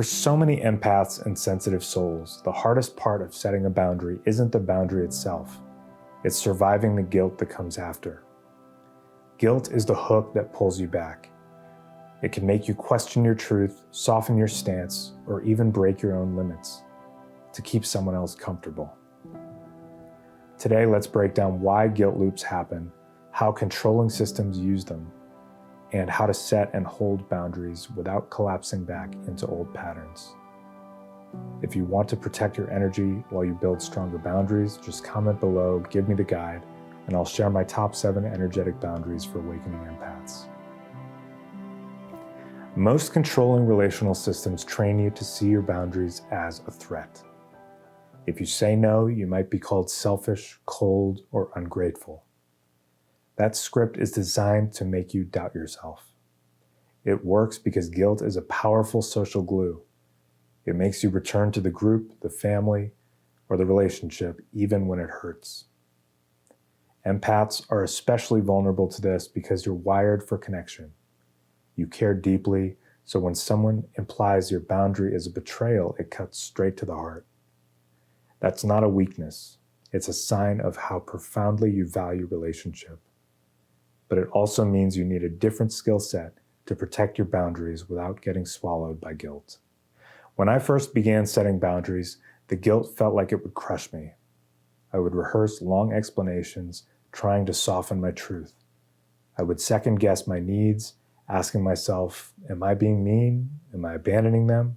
For so many empaths and sensitive souls, the hardest part of setting a boundary isn't the boundary itself. It's surviving the guilt that comes after. Guilt is the hook that pulls you back. It can make you question your truth, soften your stance, or even break your own limits to keep someone else comfortable. Today, let's break down why guilt loops happen, how controlling systems use them, and how to set and hold boundaries without collapsing back into old patterns. If you want to protect your energy while you build stronger boundaries, just comment below, give me the guide, and I'll share my top 7 energetic boundaries for awakening empaths. Most controlling relational systems train you to see your boundaries as a threat. If you say no, you might be called selfish, cold, or ungrateful. That script is designed to make you doubt yourself. It works because guilt is a powerful social glue. It makes you return to the group, the family, or the relationship, even when it hurts. Empaths are especially vulnerable to this because you're wired for connection. You care deeply, so when someone implies your boundary is a betrayal, it cuts straight to the heart. That's not a weakness. It's a sign of how profoundly you value relationship. But it also means you need a different skill set to protect your boundaries without getting swallowed by guilt. When I first began setting boundaries, the guilt felt like it would crush me. I would rehearse long explanations, trying to soften my truth. I would second guess my needs, asking myself, am I being mean? Am I abandoning them?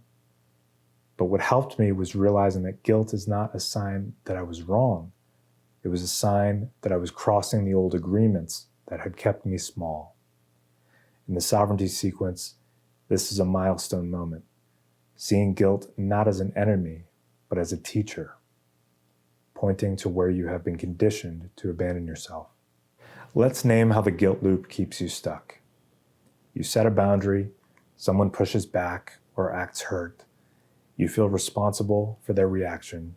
But what helped me was realizing that guilt is not a sign that I was wrong. It was a sign that I was crossing the old agreements that had kept me small. In the sovereignty sequence, this is a milestone moment, seeing guilt not as an enemy, but as a teacher, pointing to where you have been conditioned to abandon yourself. Let's name how the guilt loop keeps you stuck. You set a boundary, someone pushes back or acts hurt. You feel responsible for their reaction,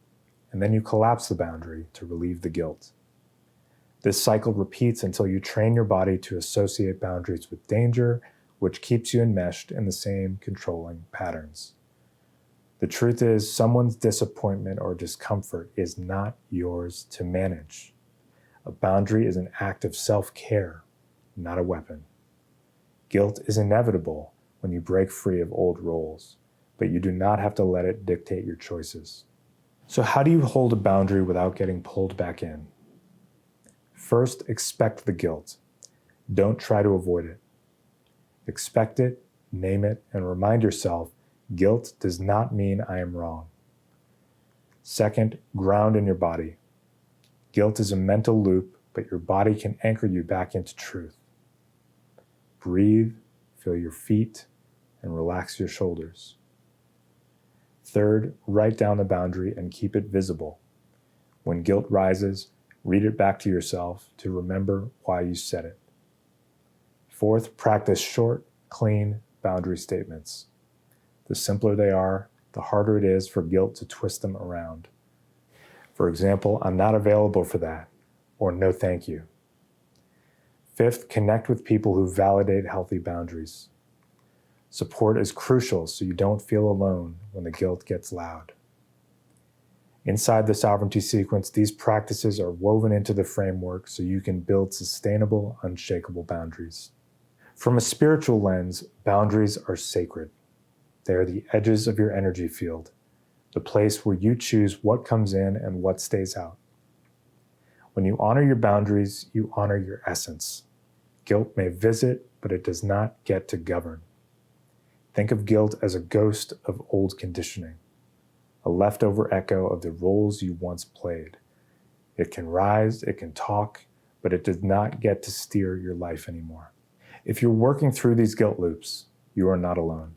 and then you collapse the boundary to relieve the guilt. This cycle repeats until you train your body to associate boundaries with danger, which keeps you enmeshed in the same controlling patterns. The truth is, someone's disappointment or discomfort is not yours to manage. A boundary is an act of self-care, not a weapon. Guilt is inevitable when you break free of old roles, but you do not have to let it dictate your choices. So how do you hold a boundary without getting pulled back in? First, expect the guilt. Don't try to avoid it. Expect it, name it, and remind yourself, guilt does not mean I am wrong. Second, ground in your body. Guilt is a mental loop, but your body can anchor you back into truth. Breathe, feel your feet, and relax your shoulders. Third, write down the boundary and keep it visible. When guilt rises, read it back to yourself to remember why you set it. Fourth, practice short, clean boundary statements. The simpler they are, the harder it is for guilt to twist them around. For example, I'm not available for that, or no thank you. Fifth, connect with people who validate healthy boundaries. Support is crucial so you don't feel alone when the guilt gets loud. Inside the sovereignty sequence, these practices are woven into the framework so you can build sustainable, unshakable boundaries. From a spiritual lens, boundaries are sacred. They are the edges of your energy field, the place where you choose what comes in and what stays out. When you honor your boundaries, you honor your essence. Guilt may visit, but it does not get to govern. Think of guilt as a ghost of old conditioning, a leftover echo of the roles you once played. It can rise, it can talk, but it does not get to steer your life anymore. If you're working through these guilt loops, you are not alone.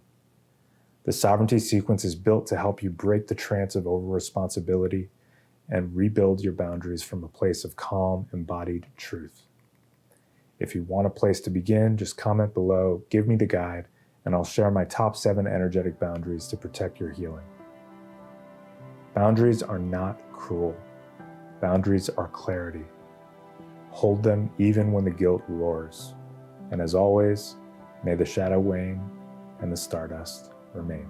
The sovereignty sequence is built to help you break the trance of over-responsibility and rebuild your boundaries from a place of calm, embodied truth. If you want a place to begin, just comment below, give me the guide, and I'll share my top 7 energetic boundaries to protect your healing. Boundaries are not cruel. Boundaries are clarity. Hold them even when the guilt roars. And as always, may the shadow wane and the stardust remain.